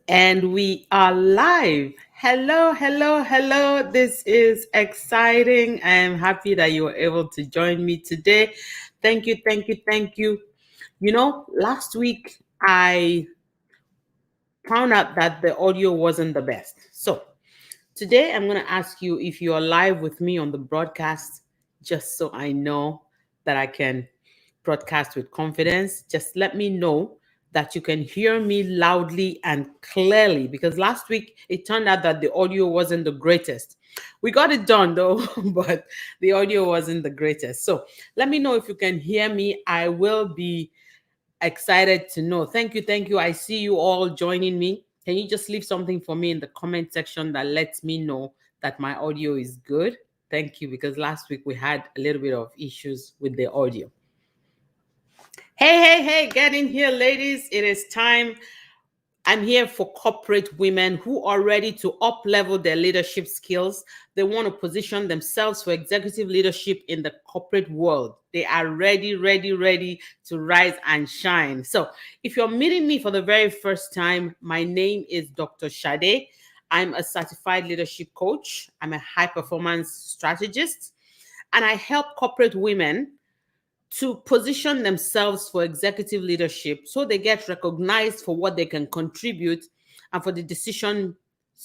And we are live. Hello, hello, hello. This is exciting. I am happy that you were able to join me today. Thank you, thank you, thank you. Last week I found out that the audio wasn't the best. So today I'm going to ask you if you're live with me on the broadcast, just so I know that I can broadcast with confidence. Just let me know that you can hear me loudly and clearly, because last week it turned out that the audio wasn't the greatest. We got it done though, but the audio wasn't the greatest. So let me know if you can hear me. I will be excited to know. Thank you, thank you. I see you all joining me. Can you just leave something for me in the comment section that lets me know that my audio is good? Thank you, because last week we had a little bit of issues with the audio. Hey, hey, hey, get in here, ladies. It is time. I'm here for corporate women who are ready to up level their leadership skills. They want to position themselves for executive leadership in the corporate world. They are ready, ready, ready to rise and shine. So, if you're meeting me for the very first time, my name is Dr. Sade. I'm a certified leadership coach, I'm a high performance strategist, and I help corporate women to position themselves for executive leadership so they get recognized for what they can contribute and for the decision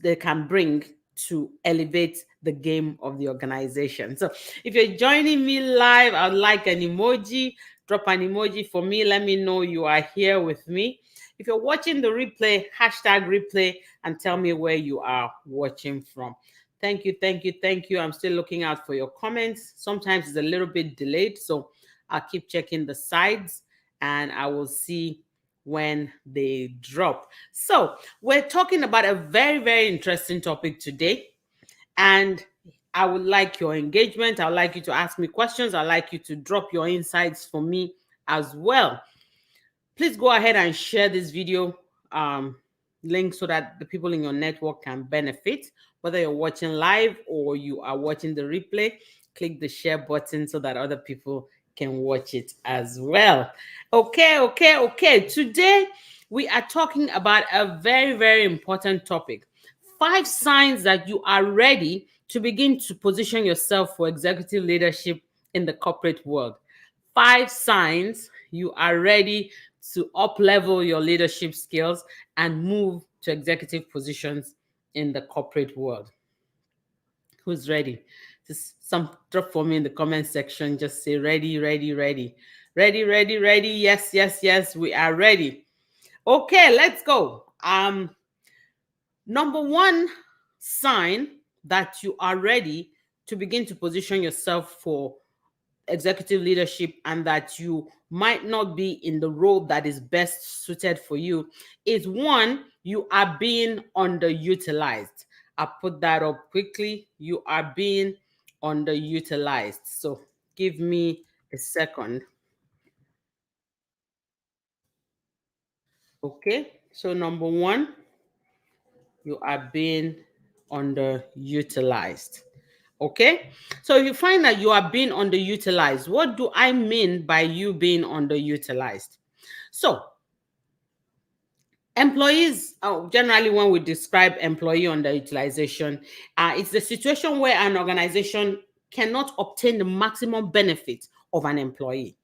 they can bring to elevate the game of the organization. So if you're joining me live, I'd like an emoji. Drop an emoji for me. Let me know you are here with me. If you're watching the replay, hashtag replay and tell me where you are watching from. Thank you, thank you, thank you. I'm still looking out for your comments. Sometimes it's a little bit delayed, so I'll keep checking the sides and I will see when they drop. So, we're talking about a very, very interesting topic today. And I would like your engagement. I'd like you to ask me questions. I'd like you to drop your insights for me as well. Please go ahead and share this video link so that the people in your network can benefit. Whether you're watching live or you are watching the replay, click the share button so that other people can watch it as well. Okay. Today we are talking about a very, very important topic. 5 signs that you are ready to begin to position yourself for executive leadership in the corporate world. 5 signs you are ready to up level your leadership skills and move to executive positions in the corporate world. Who's ready? Just some drop for me in the comment section. Just say ready, ready, ready. Ready, ready, ready. Yes, yes, yes, we are ready. Okay, let's go. Number one sign that you are ready to begin to position yourself for executive leadership and that you might not be in the role that is best suited for you is, one, you are being underutilized. I'll put that up quickly. You are being underutilized. So give me a second. Okay. So number one, you are being underutilized. Okay. So if you find that you are being underutilized, what do I mean by you being underutilized? So, employees, generally, when we describe employee underutilization, it's the situation where an organization cannot obtain the maximum benefit of an employee.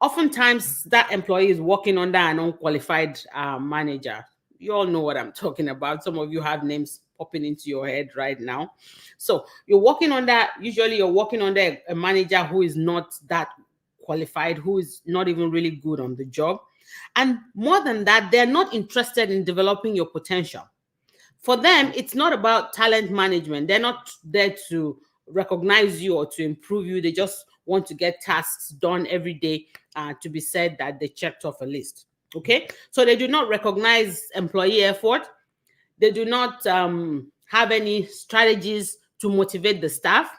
Oftentimes, that employee is working under an unqualified manager. You all know what I'm talking about. Some of you have names popping into your head right now. So usually you're working under a manager who is not that qualified, who is not even really good on the job. And more than that, they're not interested in developing your potential. For them, it's not about talent management. They're not there to recognize you or to improve you. They just want to get tasks done every day to be said that they checked off a list. Okay. So they do not recognize employee effort. They do not have any strategies to motivate the staff.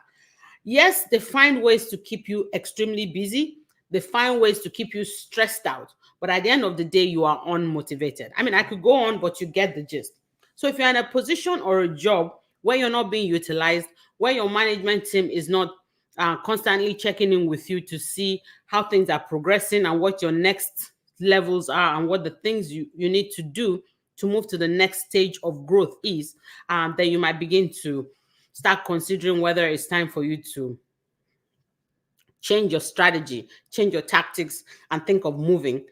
Yes, they find ways to keep you extremely busy. They find ways to keep you stressed out. But at the end of the day, you are unmotivated. I mean, I could go on, but you get the gist. So if you're in a position or a job where you're not being utilized, where your management team is not constantly checking in with you to see how things are progressing and what your next levels are and what the things you need to do to move to the next stage of growth is, then you might begin to start considering whether it's time for you to change your strategy, change your tactics, and think of moving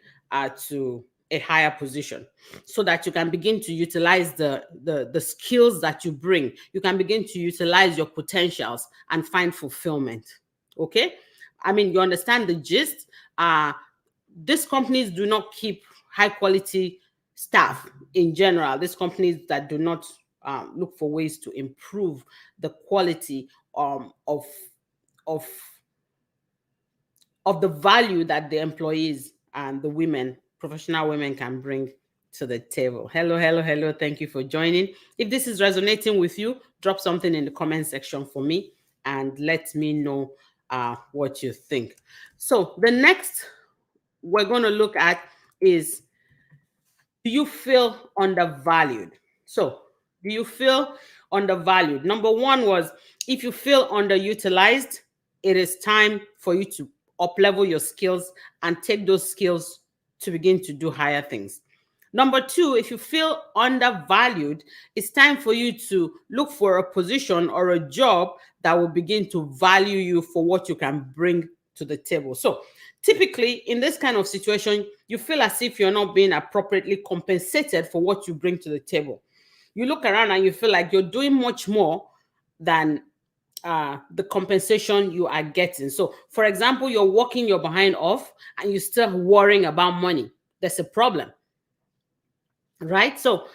to a higher position so that you can begin to utilize the skills that you bring. You can begin to utilize your potentials and find fulfillment. Okay? I mean, you understand the gist. These companies do not keep high quality staff in general. These companies that do not look for ways to improve the quality of of of the value that the employees and the women, professional women, can bring to the table. Hello, hello, hello. Thank you for joining. If this is resonating with you, drop something in the comment section for me and let me know what you think. So the next we're going to look at is, do you feel undervalued? So, do you feel undervalued? Number one was, if you feel underutilized, it is time for you to uplevel your skills and take those skills to begin to do higher things. Number two, if you feel undervalued, it's time for you to look for a position or a job that will begin to value you for what you can bring to the table. So, typically, in this kind of situation, you feel as if you're not being appropriately compensated for what you bring to the table. You look around and you feel like you're doing much more than the compensation you are getting. So, for example, you're working your behind off and you're still worrying about money. There's a problem, right? So,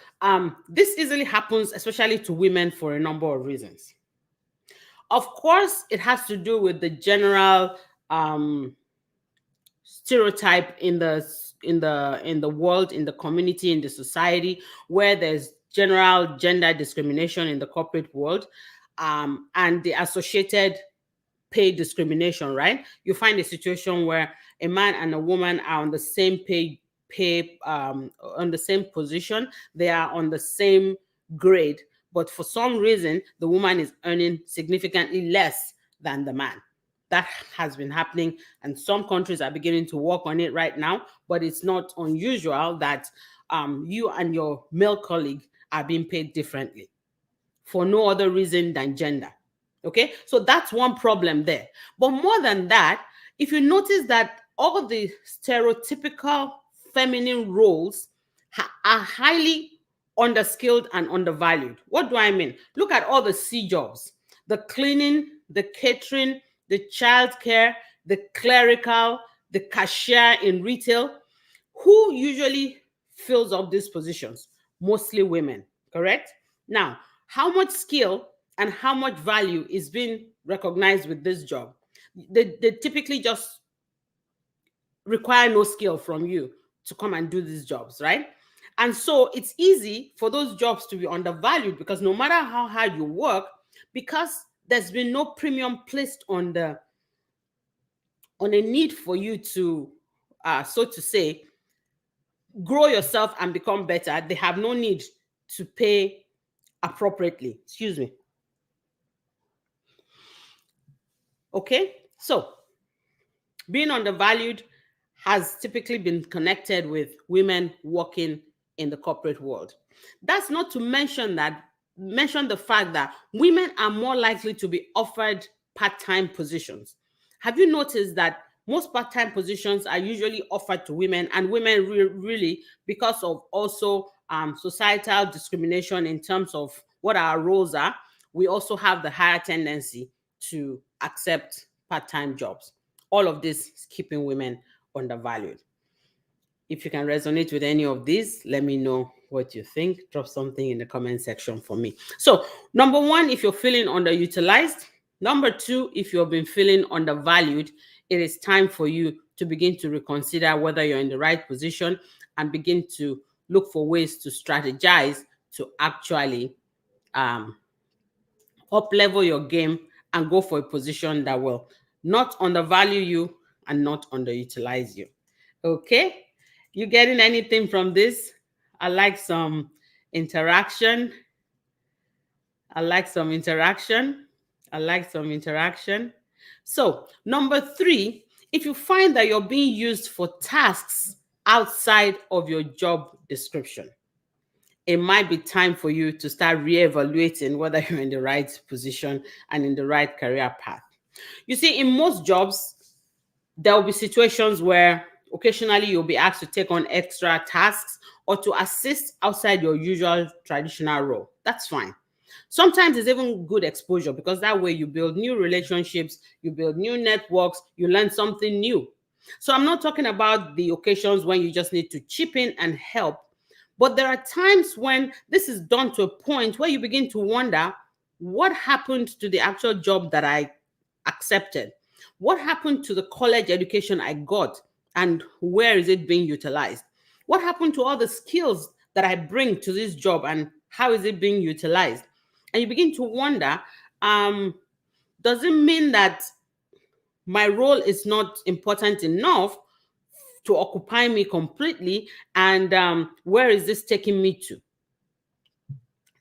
this easily happens, especially to women, for a number of reasons. Of course, it has to do with the general stereotype in the world, in the community, in the society, where there's general gender discrimination in the corporate world, and the associated pay discrimination. Right? You find a situation where a man and a woman are on the same pay on the same position, they are on the same grade, but for some reason the woman is earning significantly less than the man. That has been happening, and some countries are beginning to work on it right now, but it's not unusual that you and your male colleague are being paid differently for no other reason than gender. Okay, so that's one problem there. But more than that, if you notice that all the stereotypical feminine roles are highly underskilled and undervalued. What do I mean? Look at all the C jobs: the cleaning, the catering, the childcare, the clerical, the cashier in retail. Who usually fills up these positions? Mostly women, correct? Now, how much skill and how much value is being recognized with this job? They typically just require no skill from you to come and do these jobs, right? And so it's easy for those jobs to be undervalued, because no matter how hard you work, because there's been no premium placed on a need for you to, so to say, grow yourself and become better, they have no need to pay appropriately. Excuse me. Okay, so being undervalued has typically been connected with women working in the corporate world. That's not to mention the fact that women are more likely to be offered part-time positions. Have you noticed that most part-time positions are usually offered to women, and women really, because of also societal discrimination in terms of what our roles are, we also have the higher tendency to accept part-time jobs. All of this is keeping women undervalued. If you can resonate with any of these, let me know what you think. Drop something in the comment section for me. So, number one, if you're feeling underutilized. Number two, if you've been feeling undervalued, it is time for you to begin to reconsider whether you're in the right position and begin to look for ways to strategize to actually up level your game and go for a position that will not undervalue you and not underutilize you. Okay, you getting anything from this? I like some interaction. I like some interaction. I like some interaction. So, number three, if you find that you're being used for tasks outside of your job description, it might be time for you to start reevaluating whether you're in the right position and in the right career path. You see, in most jobs, there will be situations where occasionally you'll be asked to take on extra tasks or to assist outside your usual traditional role. That's fine. Sometimes it's even good exposure because that way you build new relationships, you build new networks, you learn something new. So I'm not talking about the occasions when you just need to chip in and help, but there are times when this is done to a point where you begin to wonder what happened to the actual job that I accepted? What happened to the college education I got and where is it being utilized? What happened to all the skills that I bring to this job and how is it being utilized? And you begin to wonder, does it mean that my role is not important enough to occupy me completely? And where is this taking me to?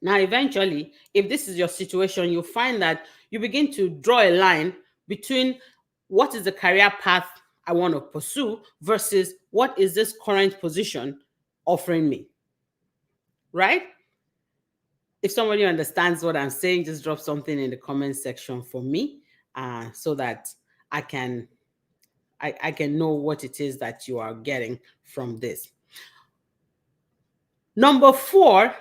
Now, eventually, if this is your situation, you'll find that you begin to draw a line between what is the career path I want to pursue versus what is this current position offering me, right? If somebody understands what I'm saying, just drop something in the comment section for me, so that I can I can know what it is that you are getting from this. Number 4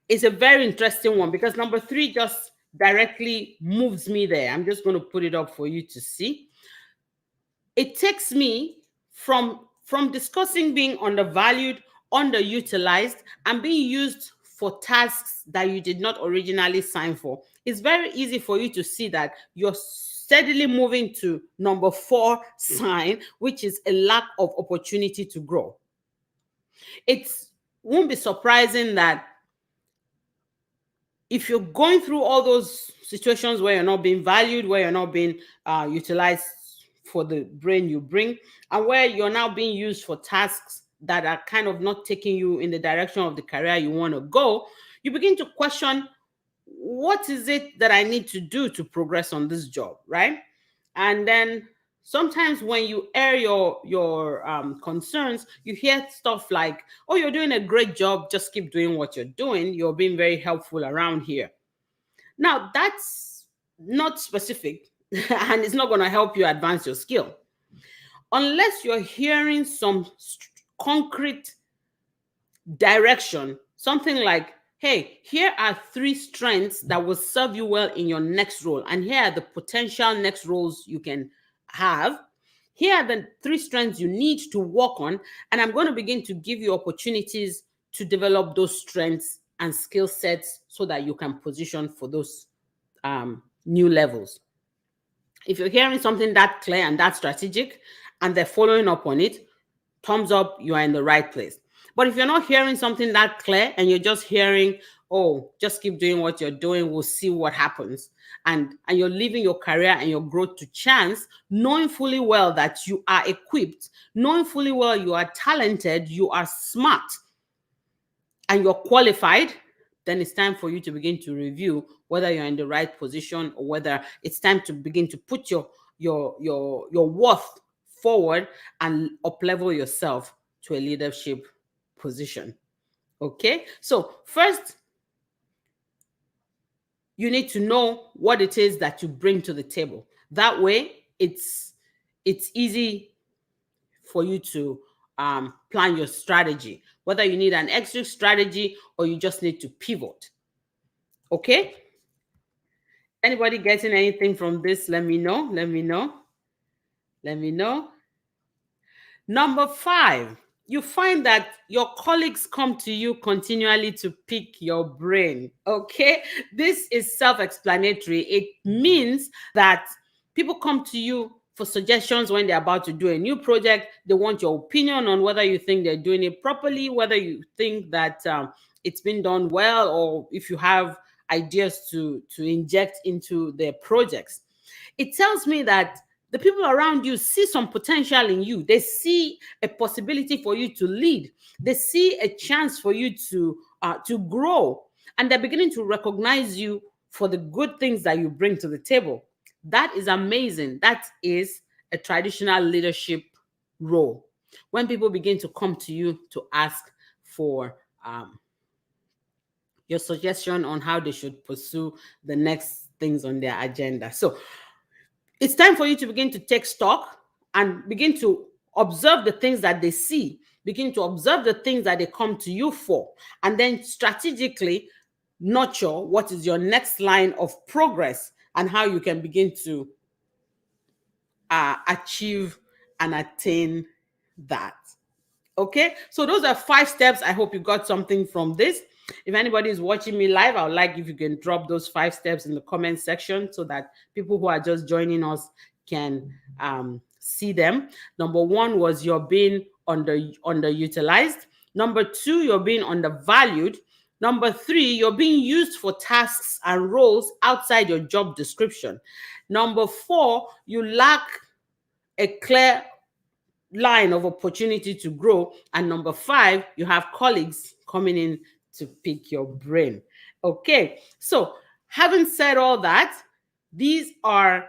is a very interesting one because number 3 just directly moves me there. I'm just going to put it up for you to see. It takes me from discussing being undervalued, underutilized, and being used for tasks that you did not originally sign for. It's very easy for you to see that you're steadily moving to number 4 sign, which is a lack of opportunity to grow. It won't be surprising that if you're going through all those situations where you're not being valued, where you're not being utilized for the brain you bring, and where you're now being used for tasks that are kind of not taking you in the direction of the career you want to go, you begin to question, what is it that I need to do to progress on this job, right? And then sometimes when you air your concerns, you hear stuff like, oh, you're doing a great job, just keep doing what you're doing, you're being very helpful around here. Now, that's not specific and it's not going to help you advance your skill unless you're hearing some concrete direction, something like, hey, here are 3 strengths that will serve you well in your next role, and here are the potential next roles you can have. Here are the 3 strengths you need to work on, and I'm going to begin to give you opportunities to develop those strengths and skill sets so that you can position for those new levels. If you're hearing something that clear and that strategic and they're following up on it, thumbs up, you are in the right place. But if you're not hearing something that clear and you're just hearing, oh, just keep doing what you're doing, we'll see what happens, and you're leaving your career and your growth to chance, knowing fully well that you are equipped, knowing fully well you are talented, you are smart, and you're qualified, then it's time for you to begin to review whether you're in the right position or whether it's time to begin to put your worth forward and up level yourself to a leadership position. Okay, so first you need to know what it is that you bring to the table. That way it's easy for you to plan your strategy, whether you need an exit strategy or you just need to pivot. Okay, anybody getting anything from this? Let me know. Number 5, you find that your colleagues come to you continually to pick your brain. Okay, this is self-explanatory. It means that people come to you for suggestions when they're about to do a new project. They want your opinion on whether you think they're doing it properly, whether you think that it's been done well, or if you have ideas to inject into their projects. It tells me that the people around you see some potential in you. They see a possibility for you to lead. They see a chance for you to grow, and they're beginning to recognize you for the good things that you bring to the table. That is amazing. That is a traditional leadership role. When people begin to come to you to ask for your suggestion on how they should pursue the next things on their agenda. So it's time for you to begin to take stock and begin to observe the things that they see, begin to observe the things that they come to you for, and then strategically nurture what is your next line of progress and how you can begin to achieve and attain that. Okay, so those are 5 steps. I hope you got something from this. If anybody is watching me live, I would like if you can drop those 5 steps in the comment section so that people who are just joining us can see them. Number 1 was you're being underutilized. Number 2, you're being undervalued. Number 3, you're being used for tasks and roles outside your job description. Number 4, you lack a clear line of opportunity to grow. And number 5, you have colleagues coming in to pick your brain. Okay, so having said all that, these are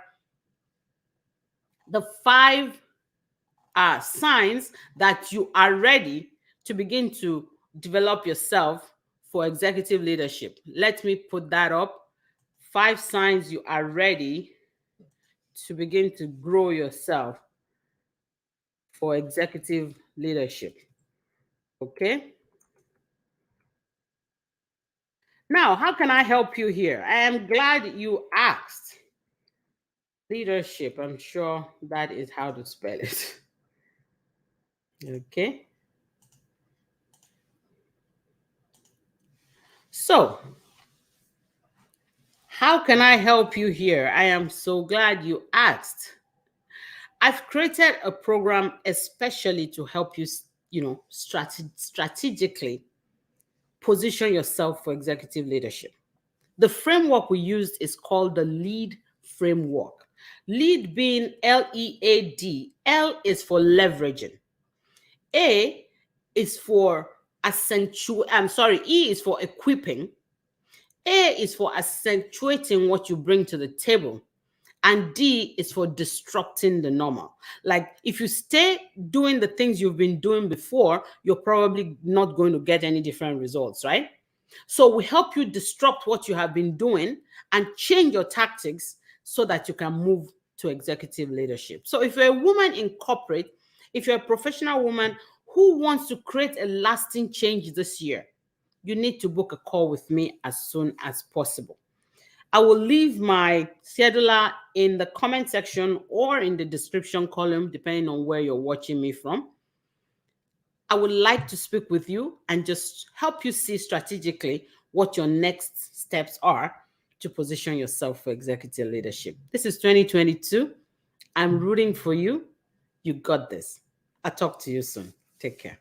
the 5 signs that you are ready to begin to develop yourself for executive leadership. Let me put that up. 5 signs you are ready to begin to grow yourself for executive leadership. Okay. Now, how can I help you here? I am glad you asked. Leadership, I'm sure that is how to spell it. Okay. So, how can I help you here? I am so glad you asked. I've created a program especially to help you, strategically position yourself for executive leadership. The framework we used is called the LEAD framework. LEAD being LEAD. L is for leveraging. E is for equipping. A is for accentuating what you bring to the table. And D is for disrupting the normal. Like if you stay doing the things you've been doing before, you're probably not going to get any different results, right? So we help you disrupt what you have been doing and change your tactics so that you can move to executive leadership. So if you're a woman in corporate, if you're a professional woman who wants to create a lasting change this year, you need to book a call with me as soon as possible. I will leave my scheduler in the comment section or in the description column, depending on where you're watching me from. I would like to speak with you and just help you see strategically what your next steps are to position yourself for executive leadership. This is 2022. I'm rooting for you. You got this. I'll talk to you soon. Take care.